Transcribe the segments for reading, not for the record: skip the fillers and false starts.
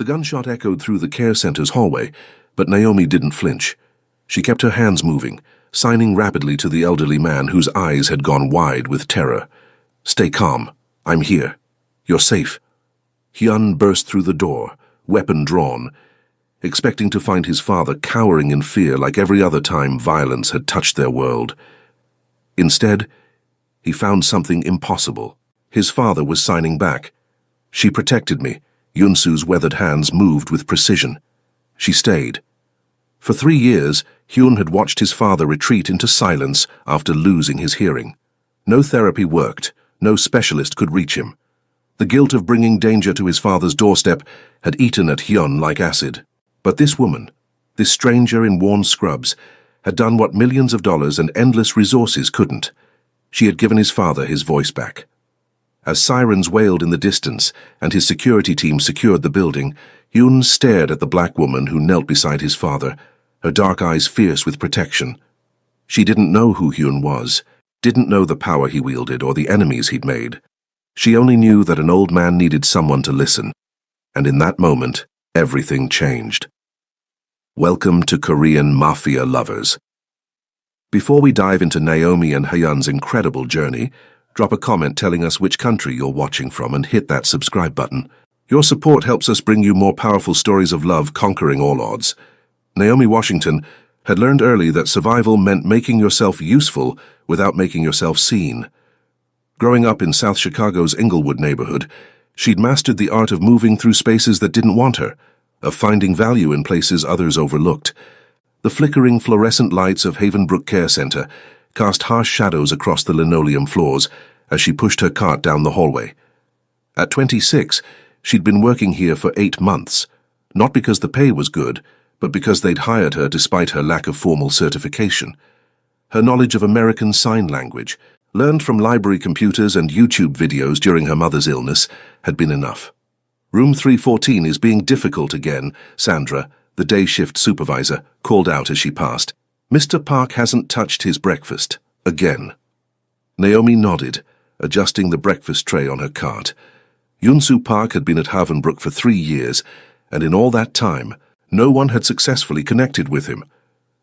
The gunshot echoed through the care center's hallway, but Naomi didn't flinch. She kept her hands moving, signing rapidly to the elderly man whose eyes had gone wide with terror. "Stay calm. I'm here. You're safe." Hyun burst through the door, weapon drawn, expecting to find his father cowering in fear like every other time violence had touched their world. Instead, he found something impossible. His father was signing back. "She protected me." Yunsu's weathered hands moved with precision. She stayed. For 3 years, Hyun had watched his father retreat into silence after losing his hearing. No therapy worked. No specialist could reach him. The guilt of bringing danger to his father's doorstep had eaten at Hyun like acid. But this woman, this stranger in worn scrubs, had done what millions of dollars and endless resources couldn't. She had given his father his voice back. As sirens wailed in the distance and his security team secured the building, Hyun stared at the black woman who knelt beside his father, her dark eyes fierce with protection. She didn't know who Hyun was, didn't know the power he wielded or the enemies he'd made. She only knew that an old man needed someone to listen, and in that moment, everything changed. Welcome to Korean Mafia lovers. Before we dive into Naomi and Hyun's incredible journey, drop a comment telling us which country you're watching from and hit that subscribe button. Your support helps us bring you more powerful stories of love conquering all odds. Naomi Washington had learned early that survival meant making yourself useful without making yourself seen. Growing up in South Chicago's Inglewood neighborhood, she'd mastered the art of moving through spaces that didn't want her, of finding value in places others overlooked. The flickering fluorescent lights of Havenbrook Care Center cast harsh shadows across the linoleum floors as she pushed her cart down the hallway. At 26, she'd been working here for 8 months, not because the pay was good, but because they'd hired her despite her lack of formal certification. Her knowledge of American Sign Language, learned from library computers and YouTube videos during her mother's illness, had been enough. "Room 314 is being difficult again," Sandra, the day shift supervisor, called out as she passed. "Mr. Park hasn't touched his breakfast. Again." Naomi nodded, adjusting the breakfast tray on her cart. Yunsu Park had been at Havenbrook for 3 years, and in all that time, no one had successfully connected with him.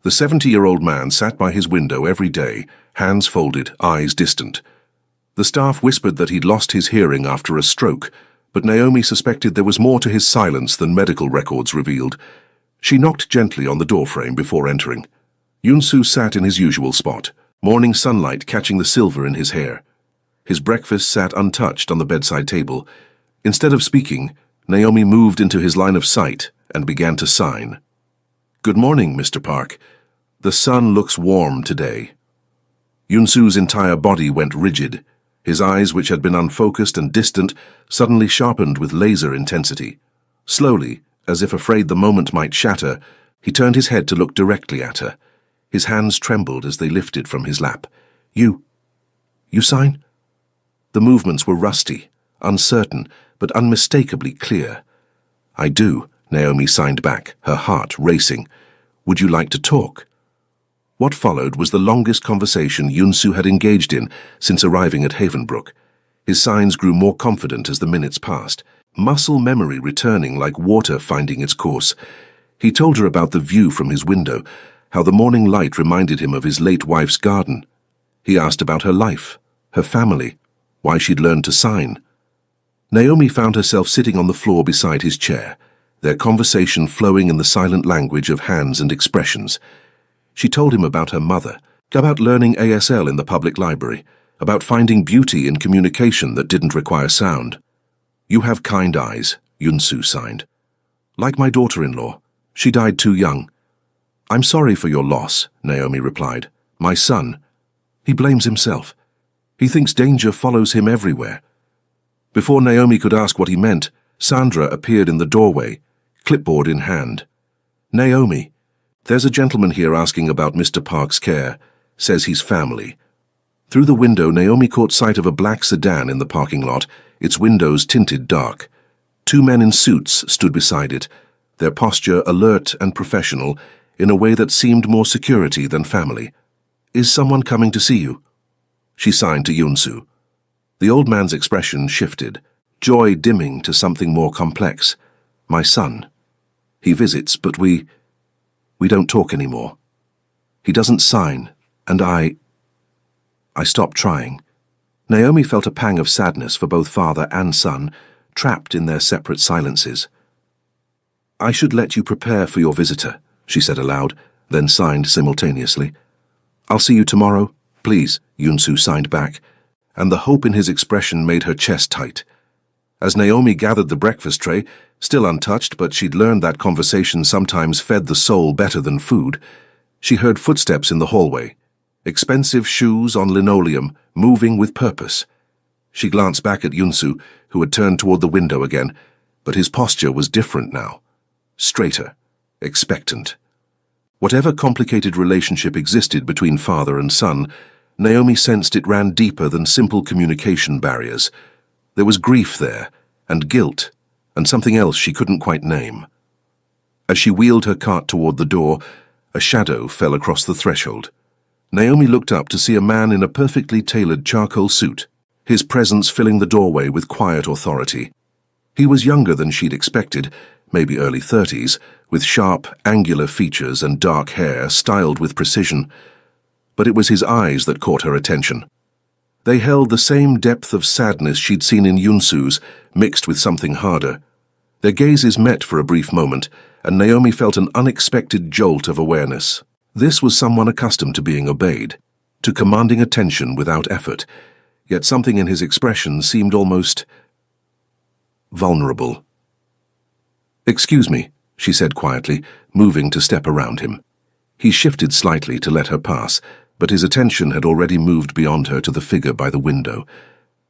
The 70-year-old man sat by his window every day, hands folded, eyes distant. The staff whispered that he'd lost his hearing after a stroke, but Naomi suspected there was more to his silence than medical records revealed. She knocked gently on the doorframe before entering. Yunsu sat in his usual spot, morning sunlight catching the silver in his hair. His breakfast sat untouched on the bedside table. Instead of speaking, Naomi moved into his line of sight and began to sign. "Good morning, Mr. Park. The sun looks warm today." Yunsu's entire body went rigid. His eyes, which had been unfocused and distant, suddenly sharpened with laser intensity. Slowly, as if afraid the moment might shatter, he turned his head to look directly at her. His hands trembled as they lifted from his lap. You sign?" The movements were rusty, uncertain, but unmistakably clear. "I do," Naomi signed back, her heart racing. "Would you like to talk?" What followed was the longest conversation Yunsu had engaged in since arriving at Havenbrook. His signs grew more confident as the minutes passed, muscle memory returning like water finding its course. He told her about the view from his window, how the morning light reminded him of his late wife's garden. He asked about her life, her family, why she'd learned to sign. Naomi found herself sitting on the floor beside his chair, their conversation flowing in the silent language of hands and expressions. She told him about her mother, about learning ASL in the public library, about finding beauty in communication that didn't require sound. "You have kind eyes," Yunsu signed. "Like my daughter-in-law. She died too young." "I'm sorry for your loss," Naomi replied. "My son. He blames himself. He thinks danger follows him everywhere." Before Naomi could ask what he meant, Sandra appeared in the doorway, clipboard in hand. "Naomi, there's a gentleman here asking about Mr. Park's care. Says he's family." Through the window, Naomi caught sight of a black sedan in the parking lot, its windows tinted dark. 2 men in suits stood beside it, their posture alert and professional in a way that seemed more security than family. "Is someone coming to see you?" She signed to Yunsu. The old man's expression shifted, joy dimming to something more complex. My son. He visits, but we don't talk anymore. He doesn't sign, and I stopped trying. Naomi felt a pang of sadness for both father and son, trapped in their separate silences. I should let you prepare for your visitor, she said aloud, then signed simultaneously. I'll see you tomorrow, please, Yunsu signed back, and the hope in his expression made her chest tight. As Naomi gathered the breakfast tray, still untouched, but she'd learned that conversation sometimes fed the soul better than food, she heard footsteps in the hallway, expensive shoes on linoleum, moving with purpose. She glanced back at Yunsu, who had turned toward the window again, but his posture was different now. Straighter, expectant. Whatever complicated relationship existed between father and son, Naomi sensed it ran deeper than simple communication barriers. There was grief there, and guilt, and something else she couldn't quite name. As she wheeled her cart toward the door, a shadow fell across the threshold. Naomi looked up to see a man in a perfectly tailored charcoal suit, his presence filling the doorway with quiet authority. He was younger than she'd expected, maybe early 30s, with sharp, angular features and dark hair styled with precision. But it was his eyes that caught her attention. They held the same depth of sadness she'd seen in Yunsu's, mixed with something harder. Their gazes met for a brief moment, and Naomi felt an unexpected jolt of awareness. This was someone accustomed to being obeyed, to commanding attention without effort, yet something in his expression seemed almost vulnerable. "Excuse me," she said quietly, moving to step around him. He shifted slightly to let her pass, but his attention had already moved beyond her to the figure by the window.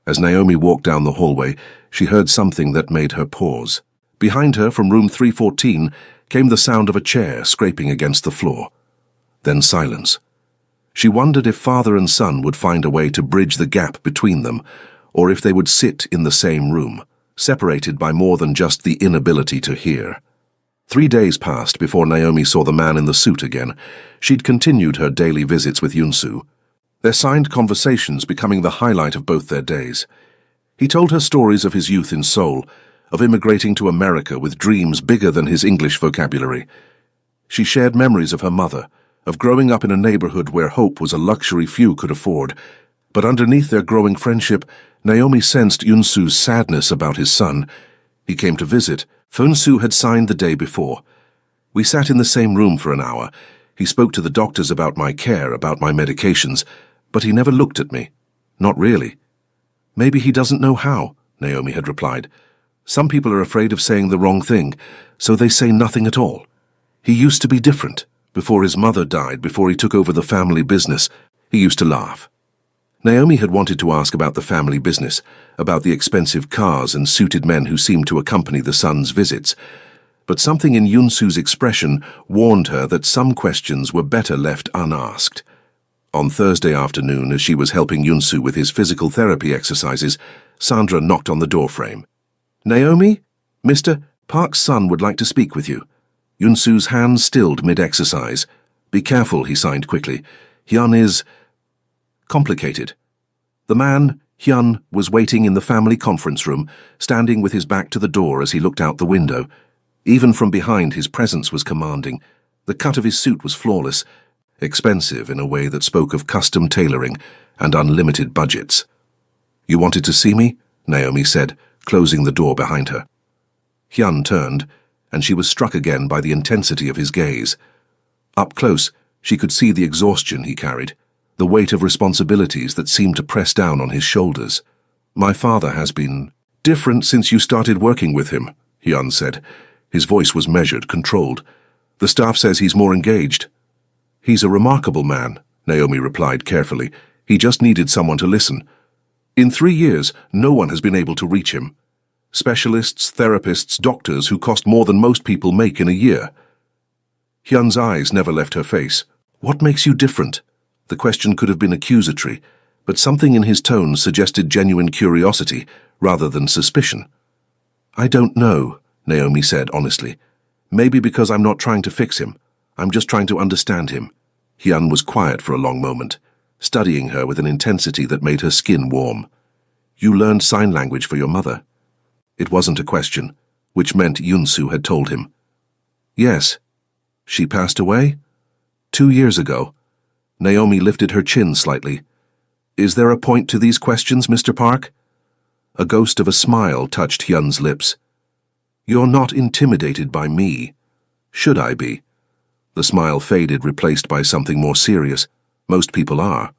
As Naomi walked down the hallway, she heard something that made her pause. Behind her, from room 314, came the sound of a chair scraping against the floor. Then silence. She wondered if father and son would find a way to bridge the gap between them, or if they would sit in the same room, separated by more than just the inability to hear. 3 days passed before Naomi saw the man in the suit again. She'd continued her daily visits with Yunsu, their signed conversations becoming the highlight of both their days. He told her stories of his youth in Seoul, of immigrating to America with dreams bigger than his English vocabulary. She shared memories of her mother, of growing up in a neighborhood where hope was a luxury few could afford. But underneath their growing friendship, Naomi sensed Yunsu's sadness about his son. He came to visit. Funsu had signed the day before. We sat in the same room for an hour. He spoke to the doctors about my care, about my medications, but he never looked at me. Not really. Maybe he doesn't know how, Naomi had replied. Some people are afraid of saying the wrong thing, so they say nothing at all. He used to be different. Before his mother died, before he took over the family business, he used to laugh. Naomi had wanted to ask about the family business, about the expensive cars and suited men who seemed to accompany the son's visits, but something in Yunsu's expression warned her that some questions were better left unasked. On Thursday afternoon, as she was helping Yunsu with his physical therapy exercises, Sandra knocked on the doorframe. "Naomi? Mr. Park's son would like to speak with you." Yunsu's hands stilled mid-exercise. "Be careful," he signed quickly. "Hyun is complicated." The man, Hyun, was waiting in the family conference room, standing with his back to the door as he looked out the window. Even from behind, his presence was commanding. The cut of his suit was flawless, expensive in a way that spoke of custom tailoring and unlimited budgets. "You wanted to see me?" Naomi said, closing the door behind her. Hyun turned, and she was struck again by the intensity of his gaze. Up close, she could see the exhaustion he carried, the weight of responsibilities that seemed to press down on his shoulders. "My father has been different since you started working with him," Hyun said. His voice was measured, controlled. "The staff says he's more engaged." "He's a remarkable man," Naomi replied carefully. "He just needed someone to listen. In 3 years, no one has been able to reach him. Specialists, therapists, doctors who cost more than most people make in a year." Hyun's eyes never left her face. "What makes you different?" The question could have been accusatory, but something in his tone suggested genuine curiosity rather than suspicion. "I don't know," Naomi said honestly. "Maybe because I'm not trying to fix him. I'm just trying to understand him." Hyun was quiet for a long moment, studying her with an intensity that made her skin warm. "You learned sign language for your mother?" It wasn't a question. which meant Yunsu had told him. Yes. She passed away? 2 years ago. Naomi lifted her chin slightly. Is there a point to these questions, Mr. Park? A ghost of a smile touched Hyun's lips. You're not intimidated by me. Should I be? The smile faded, replaced by something more serious. Most people are.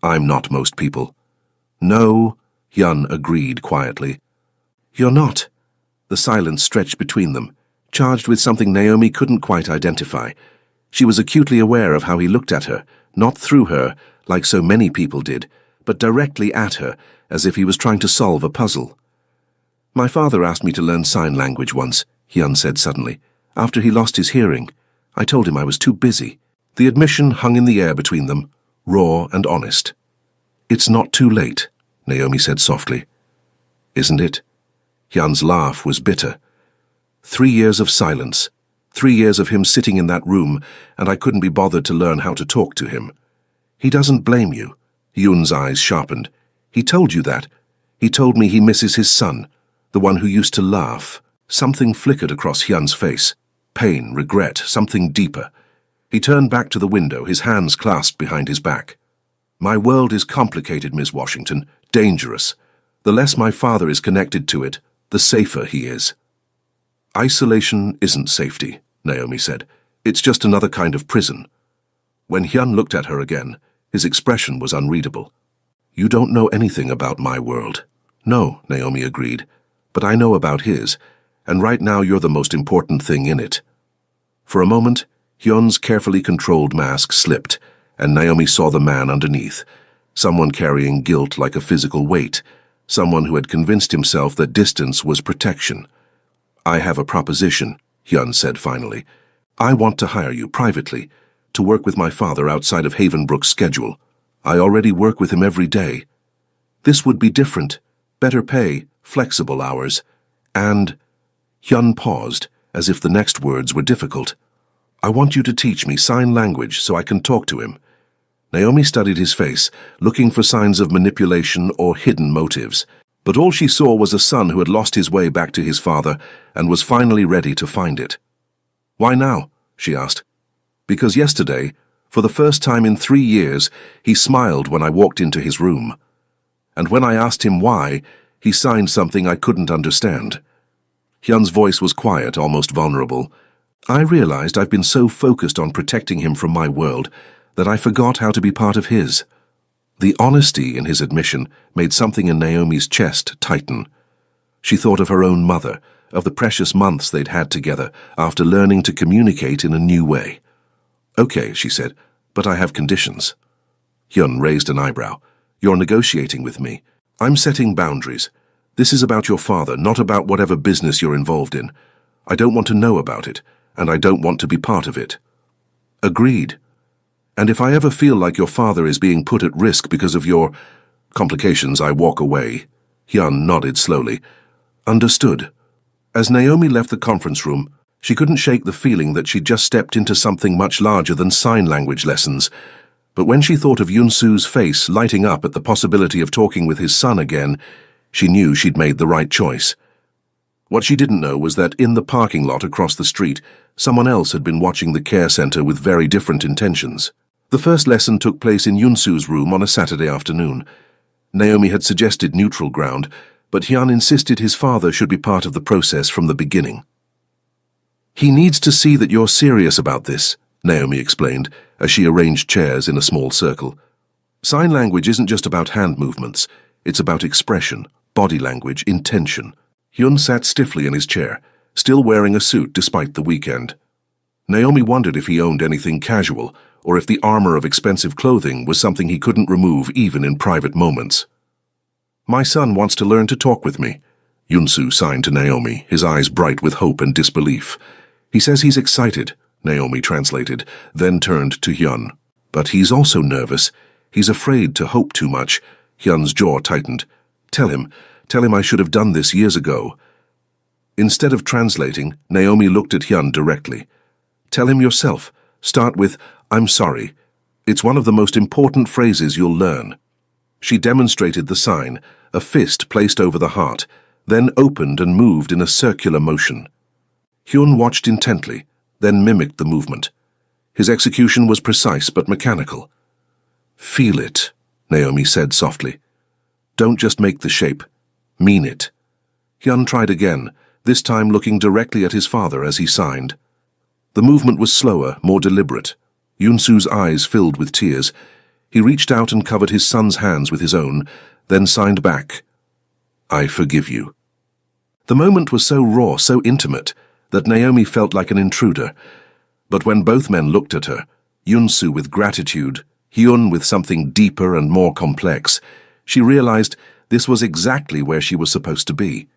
I'm not most people. No, Hyun agreed quietly. You're not. The silence stretched between them, charged with something Naomi couldn't quite identify. She was acutely aware of how he looked at her, not through her, like so many people did, but directly at her, as if he was trying to solve a puzzle. My father asked me to learn sign language once, Hyun said suddenly. After he lost his hearing, I told him I was too busy. The admission hung in the air between them, raw and honest. It's not too late, Naomi said softly. Isn't it? Hyun's laugh was bitter. 3 years of silence. 3 years of him sitting in that room, and I couldn't be bothered to learn how to talk to him. He doesn't blame you. Hyun's eyes sharpened. He told you that. He told me he misses his son, the one who used to laugh. Something flickered across Hyun's face. Pain, regret, something deeper. He turned back to the window, his hands clasped behind his back. My world is complicated, Miss Washington, dangerous. The less my father is connected to it, the safer he is. Isolation isn't safety, Naomi said. It's just another kind of prison. When Hyun looked at her again, his expression was unreadable. You don't know anything about my world. No, Naomi agreed, but I know about his, and right now you're the most important thing in it. For a moment, Hyun's carefully controlled mask slipped, and Naomi saw the man underneath, someone carrying guilt like a physical weight, someone who had convinced himself that distance was protection. I have a proposition, Hyun said finally. I want to hire you privately, to work with my father outside of Havenbrook's schedule. I already work with him every day. This would be different, better pay, flexible hours, and... Hyun paused, as if the next words were difficult. I want you to teach me sign language so I can talk to him. Naomi studied his face, looking for signs of manipulation or hidden motives, but all she saw was a son who had lost his way back to his father and was finally ready to find it. Why now? She asked. Because yesterday, for the first time in 3 years, he smiled when I walked into his room. And when I asked him why, he signed something I couldn't understand. Hyun's voice was quiet, almost vulnerable. I realized I've been so focused on protecting him from my world that I forgot how to be part of his. The honesty in his admission made something in Naomi's chest tighten. She thought of her own mother, of the precious months they'd had together after learning to communicate in a new way. Okay, she said, but I have conditions. Hyun raised an eyebrow. You're negotiating with me. I'm setting boundaries. This is about your father, not about whatever business you're involved in. I don't want to know about it, and I don't want to be part of it. Agreed. And if I ever feel like your father is being put at risk because of your complications, I walk away. Hyun nodded slowly. Understood. As Naomi left the conference room, she couldn't shake the feeling that she'd just stepped into something much larger than sign language lessons. But when she thought of Yunsu's face lighting up at the possibility of talking with his son again, she knew she'd made the right choice. What she didn't know was that in the parking lot across the street, someone else had been watching the care center with very different intentions. The first lesson took place in Yunsu's room on a Saturday afternoon. Naomi had suggested neutral ground, but Hyun insisted his father should be part of the process from the beginning. He needs to see that you're serious about this, Naomi explained, as she arranged chairs in a small circle. Sign language isn't just about hand movements, it's about expression, body language, intention. Hyun sat stiffly in his chair, still wearing a suit despite the weekend. Naomi wondered if he owned anything casual, or if the armor of expensive clothing was something he couldn't remove even in private moments. My son wants to learn to talk with me, Yunsu signed to Naomi, his eyes bright with hope and disbelief. He says he's excited, Naomi translated, then turned to Hyun. But he's also nervous. He's afraid to hope too much. Hyun's jaw tightened. Tell him I should have done this years ago. Instead of translating, Naomi looked at Hyun directly. Tell him yourself. Start with, I'm sorry. It's one of the most important phrases you'll learn. She demonstrated the sign, a fist placed over the heart, then opened and moved in a circular motion. Hyun watched intently, then mimicked the movement. His execution was precise but mechanical. "Feel it," Naomi said softly. "Don't just make the shape. Mean it." Hyun tried again, this time looking directly at his father as he signed. The movement was slower, more deliberate. Yoon-soo's eyes filled with tears. He reached out and covered his son's hands with his own, then signed back, "I forgive you." The moment was so raw, so intimate, that Naomi felt like an intruder. But when both men looked at her, Yoon-soo with gratitude, Hyun with something deeper and more complex, she realized this was exactly where she was supposed to be.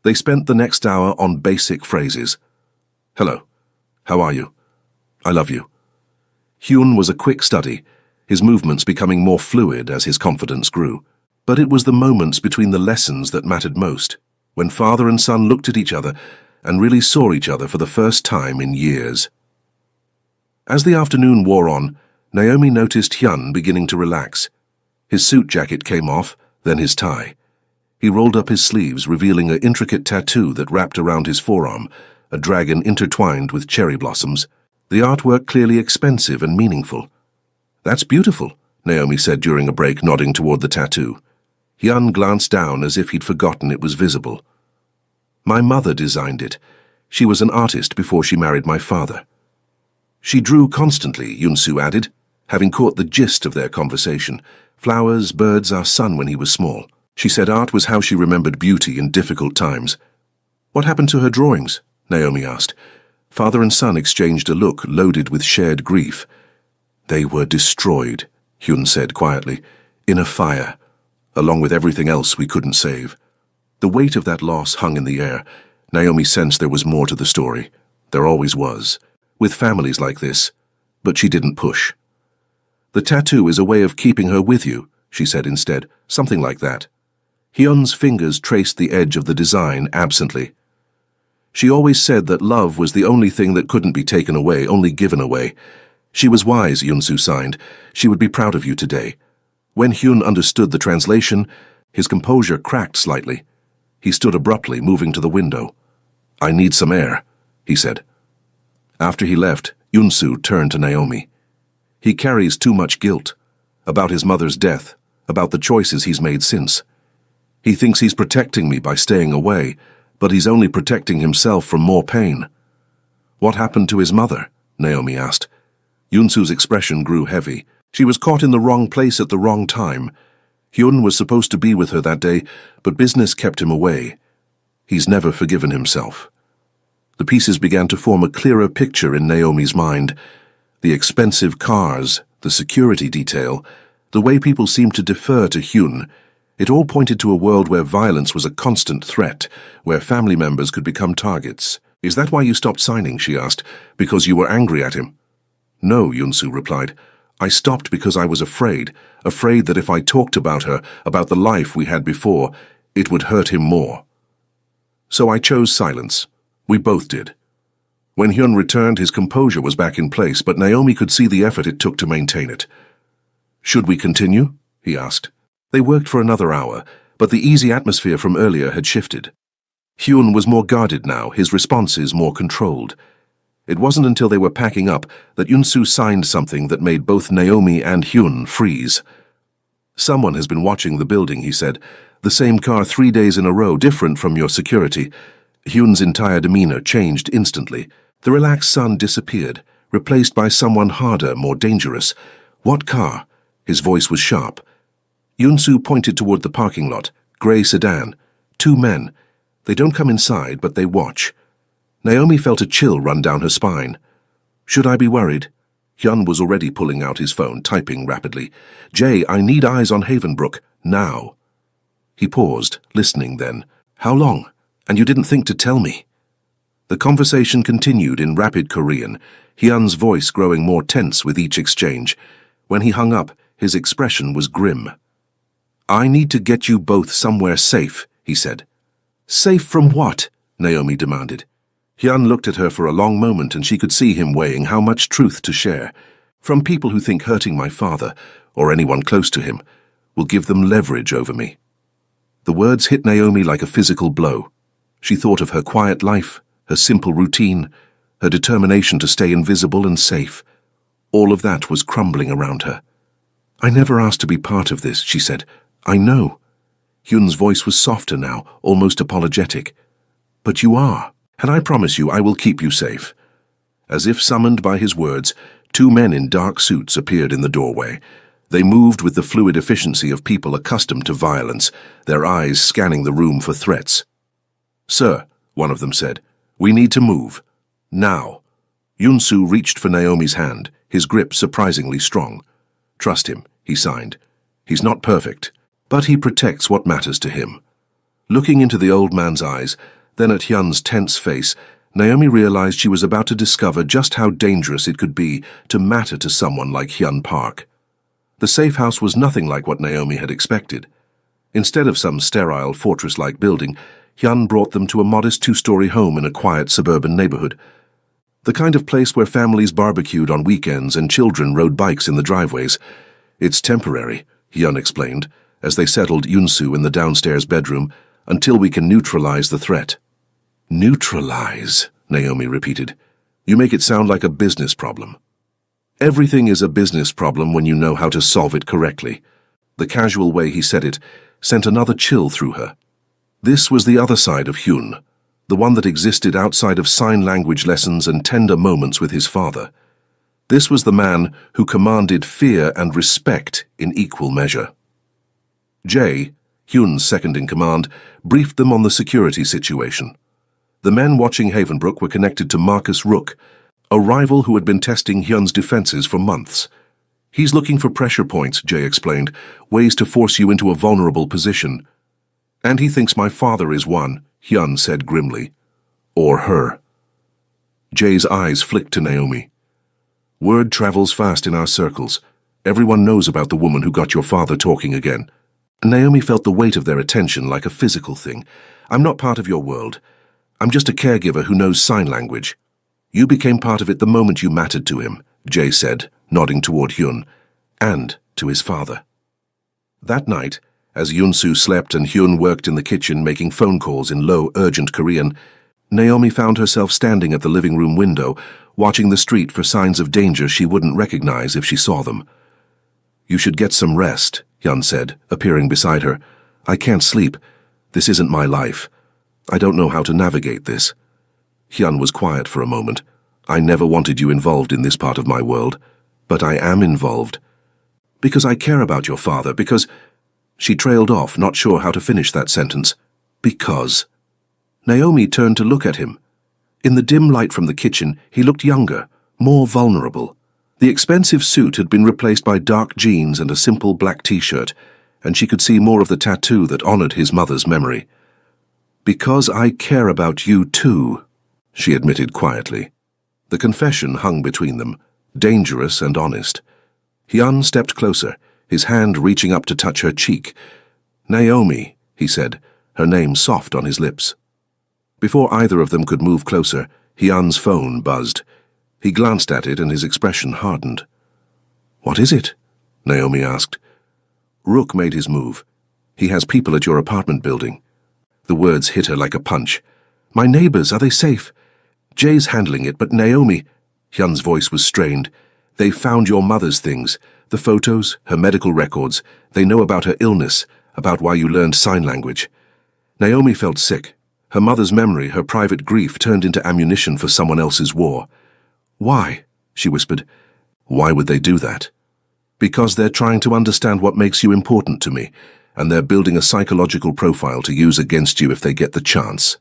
They spent the next hour on basic phrases. "Hello. How are you? I love you." Hyun was a quick study, his movements becoming more fluid as his confidence grew. But it was the moments between the lessons that mattered most, when father and son looked at each other and really saw each other for the first time in years. As the afternoon wore on, Naomi noticed Hyun beginning to relax. His suit jacket came off, then his tie. He rolled up his sleeves, revealing an intricate tattoo that wrapped around his forearm, a dragon intertwined with cherry blossoms. The artwork clearly expensive and meaningful. "That's beautiful," Naomi said during a break, nodding toward the tattoo. Hyun glanced down as if he'd forgotten it was visible. "My mother designed it. She was an artist before she married my father." "She drew constantly," Yoon-soo added, having caught the gist of their conversation. "Flowers, birds, our son when he was small." She said art was how she remembered beauty in difficult times. "What happened to her drawings?" Naomi asked. Father and son exchanged a look loaded with shared grief. "They were destroyed," Hyun said quietly, "in a fire, along with everything else we couldn't save." The weight of that loss hung in the air. Naomi sensed there was more to the story. There always was, with families like this, but she didn't push. "The tattoo is a way of keeping her with you," she said instead, something like that. Hyun's fingers traced the edge of the design absently. "She always said that love was the only thing that couldn't be taken away, only given away. She was wise," Yoon-soo signed. "She would be proud of you today." When Hyun understood the translation, his composure cracked slightly. He stood abruptly, moving to the window. "I need some air," he said. After he left, Yoon-soo turned to Naomi. "He carries too much guilt. About his mother's death, about the choices he's made since. He thinks he's protecting me by staying away, but he's only protecting himself from more pain." "What happened to his mother?" Naomi asked. Yoon-soo's expression grew heavy. She was caught in the wrong place at the wrong time. Hyun was supposed to be with her that day, but business kept him away. He's never forgiven himself. The pieces began to form a clearer picture in Naomi's mind. The expensive cars, the security detail, the way people seemed to defer to Hyun. It all pointed to a world where violence was a constant threat, where family members could become targets. "Is that why you stopped signing?" she asked. "Because you were angry at him?" "No," Yoon-soo replied. "I stopped because I was afraid that if I talked about her, about the life we had before, it would hurt him more. So I chose silence. We both did." When Hyun returned, his composure was back in place, but Naomi could see the effort it took to maintain it. "Should we continue?" he asked. They worked for another hour, but the easy atmosphere from earlier had shifted. Hyun was more guarded now, his responses more controlled. It wasn't until they were packing up that Yoon-soo signed something that made both Naomi and Hyun freeze. "Someone has been watching the building," he said. "The same car 3 days in a row, different from your security." Hyun's entire demeanor changed instantly. The relaxed son disappeared, replaced by someone harder, more dangerous. "What car?" His voice was sharp. Yoon-soo pointed toward the parking lot. "Grey sedan. 2 men. They don't come inside, but they watch." Naomi felt a chill run down her spine. "Should I be worried?" Hyun was already pulling out his phone, typing rapidly. "Jay, I need eyes on Havenbrook. Now." He paused, listening then. "How long? And you didn't think to tell me?" The conversation continued in rapid Korean, Hyun's voice growing more tense with each exchange. When he hung up, his expression was grim. "I need to get you both somewhere safe," he said. "Safe from what?" Naomi demanded. Hyun looked at her for a long moment, and she could see him weighing how much truth to share. "From people who think hurting my father, or anyone close to him, will give them leverage over me." The words hit Naomi like a physical blow. She thought of her quiet life, her simple routine, her determination to stay invisible and safe. All of that was crumbling around her. "I never asked to be part of this," she said. "I know." Hyun's voice was softer now, almost apologetic. "But you are, and I promise you I will keep you safe." As if summoned by his words, two men in dark suits appeared in the doorway. They moved with the fluid efficiency of people accustomed to violence, their eyes scanning the room for threats. "Sir," one of them said, "we need to move. Now." Yoon-soo reached for Naomi's hand, his grip surprisingly strong. "Trust him," he signed. "He's not perfect, but he protects what matters to him." Looking into the old man's eyes, then at Hyun's tense face, Naomi realized she was about to discover just how dangerous it could be to matter to someone like Hyun Park. The safe house was nothing like what Naomi had expected. Instead of some sterile fortress-like building, Hyun brought them to a modest two-story home in a quiet suburban neighborhood. The kind of place where families barbecued on weekends and children rode bikes in the driveways. "It's temporary," Hyun explained, as they settled Yoon-soo in the downstairs bedroom, "until we can neutralize the threat." "Neutralize," Naomi repeated. "You make it sound like a business problem." "Everything is a business problem when you know how to solve it correctly." The casual way he said it sent another chill through her. This was the other side of Hyun, the one that existed outside of sign language lessons and tender moments with his father. This was the man who commanded fear and respect in equal measure. Jae, Hyun's second-in-command, briefed them on the security situation. The men watching Havenbrook were connected to Marcus Rook, a rival who had been testing Hyun's defenses for months. "He's looking for pressure points," Jae explained, "ways to force you into a vulnerable position." "And he thinks my father is one," Hyun said grimly. "Or her." Jae's eyes flicked to Naomi. "Word travels fast in our circles. Everyone knows about the woman who got your father talking again." Naomi felt the weight of their attention like a physical thing. "I'm not part of your world. I'm just a caregiver who knows sign language." "You became part of it the moment you mattered to him," Jae said, nodding toward Hyun, "and to his father." That night, as Yoon-soo slept and Hyun worked in the kitchen making phone calls in low, urgent Korean, Naomi found herself standing at the living room window, watching the street for signs of danger she wouldn't recognize if she saw them. "You should get some rest," Hyun said, appearing beside her. "I can't sleep. This isn't my life. I don't know how to navigate this." Hyun was quiet for a moment. "I never wanted you involved in this part of my world, but I am involved. Because I care about your father, because—" She trailed off, not sure how to finish that sentence. "Because." Naomi turned to look at him. In the dim light from the kitchen, he looked younger, more vulnerable. The expensive suit had been replaced by dark jeans and a simple black t-shirt, and she could see more of the tattoo that honored his mother's memory. "Because I care about you too," she admitted quietly. The confession hung between them, dangerous and honest. Hyun stepped closer, his hand reaching up to touch her cheek. "Naomi," he said, her name soft on his lips. Before either of them could move closer, Hyun's phone buzzed. He glanced at it and his expression hardened. "What is it?" Naomi asked. "Rook made his move. He has people at your apartment building." The words hit her like a punch. "My neighbors, are they safe?" "Jay's handling it, but Naomi—" Hyun's voice was strained. "They found your mother's things, the photos, her medical records. They know about her illness, about why you learned sign language." Naomi felt sick. Her mother's memory, her private grief, turned into ammunition for someone else's war. "Why?" she whispered. "Why would they do that?" "Because they're trying to understand what makes you important to me, and they're building a psychological profile to use against you if they get the chance."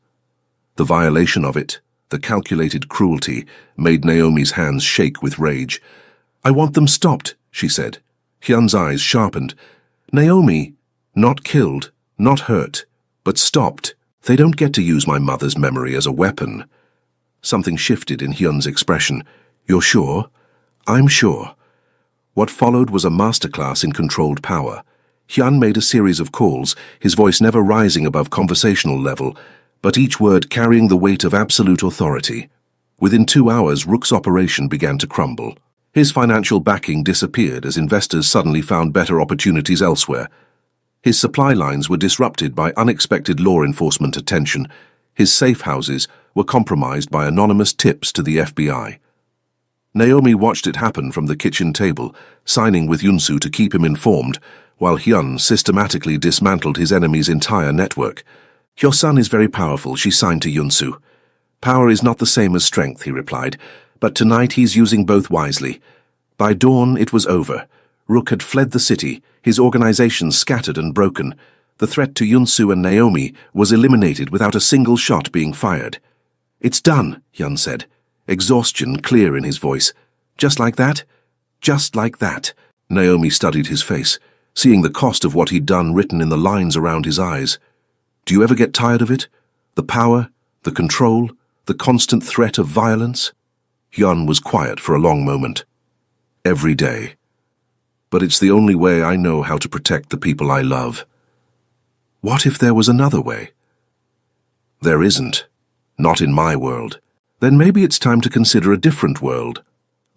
The violation of it, the calculated cruelty, made Naomi's hands shake with rage. "I want them stopped," she said. Hyun's eyes sharpened. "Naomi, not killed, not hurt, but stopped. They don't get to use my mother's memory as a weapon." Something shifted in Hyun's expression. "You're sure?" "I'm sure." What followed was a masterclass in controlled power. Hyun made a series of calls, his voice never rising above conversational level, but each word carrying the weight of absolute authority. Within 2 hours, Rook's operation began to crumble. His financial backing disappeared as investors suddenly found better opportunities elsewhere. His supply lines were disrupted by unexpected law enforcement attention. His safe houses were compromised by anonymous tips to the FBI. Naomi watched it happen from the kitchen table, signing with Yunsu to keep him informed, while Hyun systematically dismantled his enemy's entire network. "Your son is very powerful," she signed to Yunsu. "Power is not the same as strength," he replied, "but tonight he's using both wisely." By dawn, it was over. Rook had fled the city, his organization scattered and broken. The threat to Yunsu and Naomi was eliminated without a single shot being fired. "It's done," Hyun said, exhaustion clear in his voice. "Just like that? Just like that." Naomi studied his face, seeing the cost of what he'd done written in the lines around his eyes. "Do you ever get tired of it? The power, the control, the constant threat of violence?" Hyun was quiet for a long moment. "Every day. But it's the only way I know how to protect the people I love." What if there was another way? There isn't. Not in my world. Then maybe it's time to consider a different world.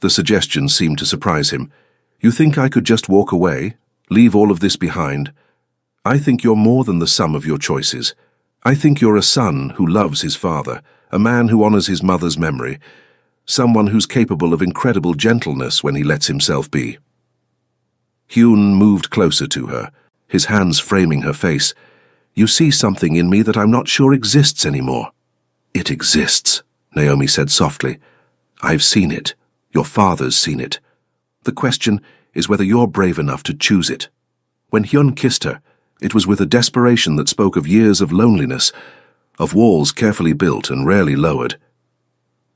The suggestion seemed to surprise him. "You think I could just walk away? Leave all of this behind?" "I think you're more than the sum of your choices. I think you're a son who loves his father, a man who honors his mother's memory, someone who's capable of incredible gentleness when he lets himself be." Hyun moved closer to her, his hands framing her face. "You see something in me that I'm not sure exists anymore." "It exists," Naomi said softly. "I've seen it. Your father's seen it. The question is whether you're brave enough to choose it." When Hyun kissed her, it was with a desperation that spoke of years of loneliness, of walls carefully built and rarely lowered.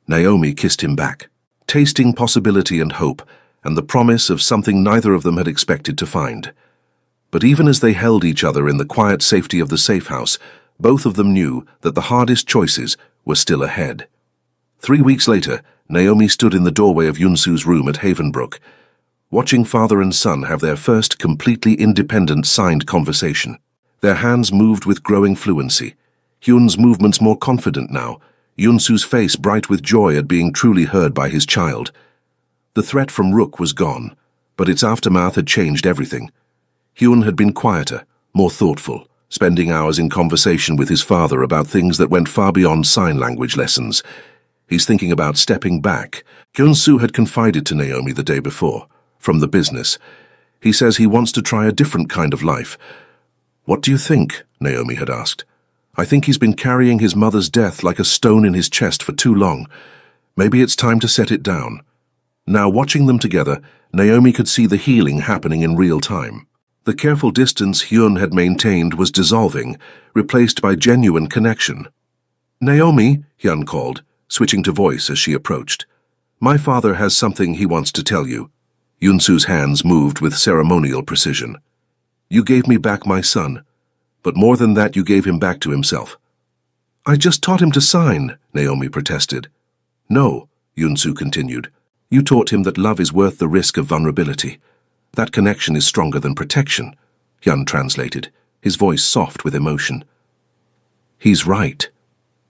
Naomi kissed him back, tasting possibility and hope, and the promise of something neither of them had expected to find. But even as they held each other in the quiet safety of the safe house, both of them knew that the hardest choices were still ahead. 3 weeks later, Naomi stood in the doorway of Yunsu's room at Havenbrook, watching father and son have their first completely independent signed conversation. Their hands moved with growing fluency, Hyun's movements more confident now, Yunsu's face bright with joy at being truly heard by his child. The threat from Rook was gone, but its aftermath had changed everything. Hyun had been quieter, more thoughtful, spending hours in conversation with his father about things that went far beyond sign language lessons. He's thinking about stepping back. Yunsu had confided to Naomi the day before, from the business. He says he wants to try a different kind of life. "What do you think?" Naomi had asked. "I think he's been carrying his mother's death like a stone in his chest for too long. Maybe it's time to set it down." Now, watching them together, Naomi could see the healing happening in real time. The careful distance Hyun had maintained was dissolving, replaced by genuine connection. "Naomi," Hyun called, switching to voice as she approached. "My father has something he wants to tell you." Yunsu's hands moved with ceremonial precision. "You gave me back my son, but more than that you gave him back to himself." "I just taught him to sign," Naomi protested. "No," Yunsu continued. "You taught him that love is worth the risk of vulnerability. That connection is stronger than protection," Hyun translated, his voice soft with emotion. "He's right.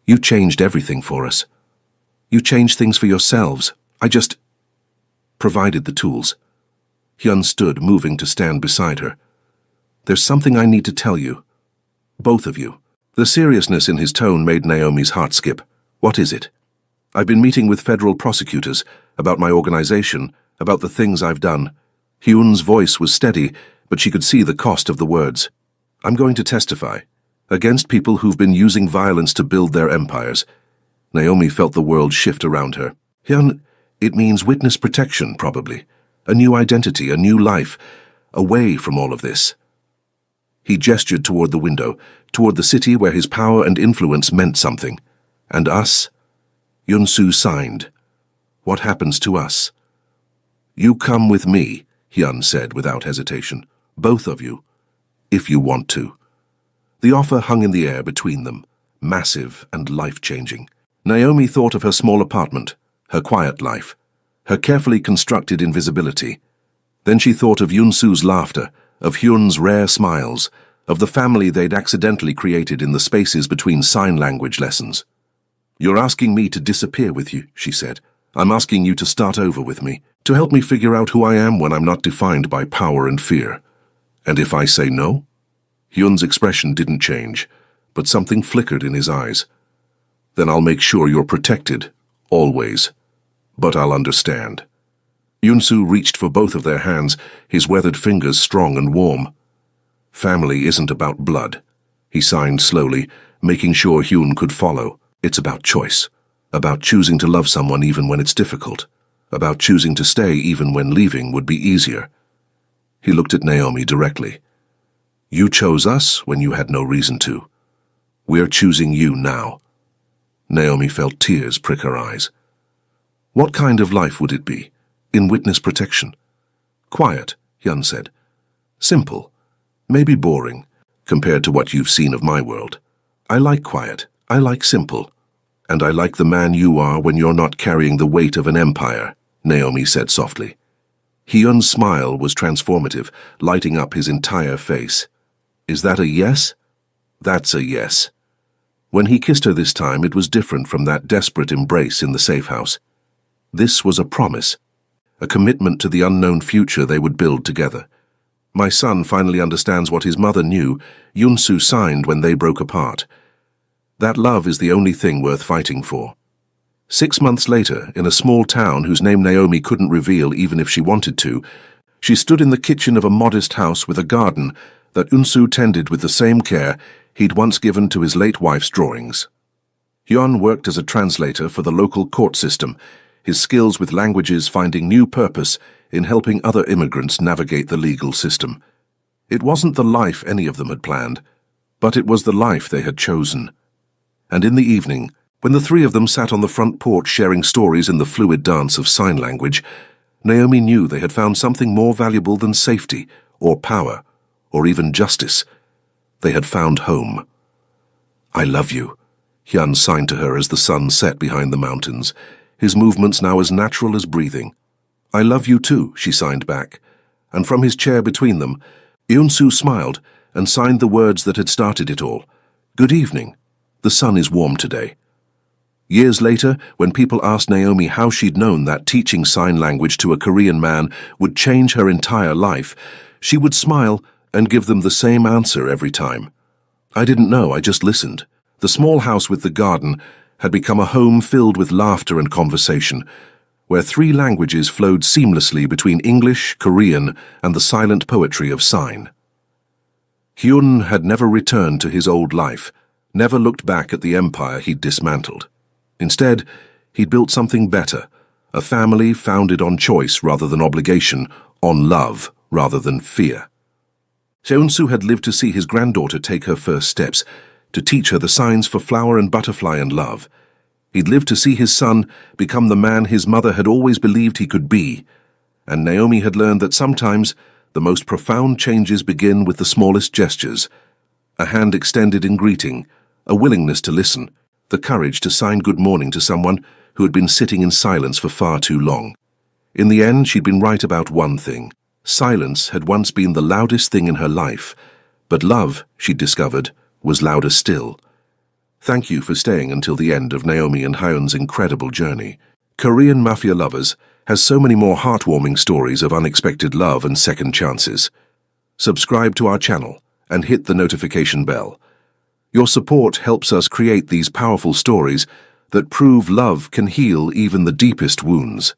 You changed everything for us. You changed things for yourselves. I just provided the tools." Hyun stood, moving to stand beside her. "There's something I need to tell you. Both of you." The seriousness in his tone made Naomi's heart skip. "What is it?" "I've been meeting with federal prosecutors about my organization, about the things I've done." Hyun's voice was steady, but she could see the cost of the words. "I'm going to testify against people who've been using violence to build their empires." Naomi felt the world shift around her. "Hyun, it means witness protection, probably. A new identity, a new life, away from all of this." He gestured toward the window, toward the city where his power and influence meant something. "And us?" Yunsu signed. "What happens to us?" "You come with me," Hyun said without hesitation. "Both of you, if you want to." The offer hung in the air between them, massive and life-changing. Naomi thought of her small apartment, her quiet life, her carefully constructed invisibility. Then she thought of Yunsu's laughter, of Hyun's rare smiles, of the family they'd accidentally created in the spaces between sign language lessons. "You're asking me to disappear with you," she said. "I'm asking you to start over with me, to help me figure out who I am when I'm not defined by power and fear. And if I say no?" Hyun's expression didn't change, but something flickered in his eyes. Then I'll make sure you're protected, always. But I'll understand. Yoon-soo reached for both of their hands, his weathered fingers strong and warm. Family isn't about blood, he signed slowly, making sure Hyun could follow. It's about choice, about choosing to love someone even when it's difficult, about choosing to stay even when leaving would be easier. He looked at Naomi directly. You chose us when you had no reason to. We're choosing you now. Naomi felt tears prick her eyes. What kind of life would it be? In witness protection? Quiet, Hyun said. Simple. Maybe boring, compared to what you've seen of my world. I like quiet. I like simple. And I like the man you are when you're not carrying the weight of an empire, Naomi said softly. Hyun's smile was transformative, lighting up his entire face. Is that a yes? That's a yes. When he kissed her this time, it was different from that desperate embrace in the safe house. This was a promise, a commitment to the unknown future they would build together. My son finally understands what his mother knew, Yoon-soo signed when they broke apart. That love is the only thing worth fighting for. 6 months later, in a small town whose name Naomi couldn't reveal even if she wanted to, she stood in the kitchen of a modest house with a garden that Yoon-soo tended with the same care he'd once given to his late wife's drawings. Hyun worked as a translator for the local court system, his skills with languages finding new purpose in helping other immigrants navigate the legal system. It wasn't the life any of them had planned, but it was the life they had chosen. And in the evening, when the three of them sat on the front porch sharing stories in the fluid dance of sign language, Naomi knew they had found something more valuable than safety, or power, or even justice. They had found home. I love you, Hyun signed to her as the sun set behind the mountains, his movements now as natural as breathing. I love you too, she signed back, and from his chair between them, Yoon-soo smiled and signed the words that had started it all. Good evening. The sun is warm today. Years later, when people asked Naomi how she'd known that teaching sign language to a Korean man would change her entire life, she would smile and give them the same answer every time. I didn't know, I just listened. The small house with the garden had become a home filled with laughter and conversation, where 3 languages flowed seamlessly between English, Korean, and the silent poetry of sign. Hyun had never returned to his old life, never looked back at the empire he'd dismantled. Instead, he'd built something better, a family founded on choice rather than obligation, on love rather than fear. Yoon-soo had lived to see his granddaughter take her first steps, to teach her the signs for flower and butterfly and love. He'd lived to see his son become the man his mother had always believed he could be, and Naomi had learned that sometimes the most profound changes begin with the smallest gestures, a hand extended in greeting, a willingness to listen, the courage to sign good morning to someone who had been sitting in silence for far too long. In the end, she'd been right about one thing. Silence had once been the loudest thing in her life, but love, she'd discovered, was louder still. Thank you for staying until the end of Naomi and Hyun's incredible journey. Korean Mafia Lovers has so many more heartwarming stories of unexpected love and second chances. Subscribe to our channel and hit the notification bell. Your support helps us create these powerful stories that prove love can heal even the deepest wounds.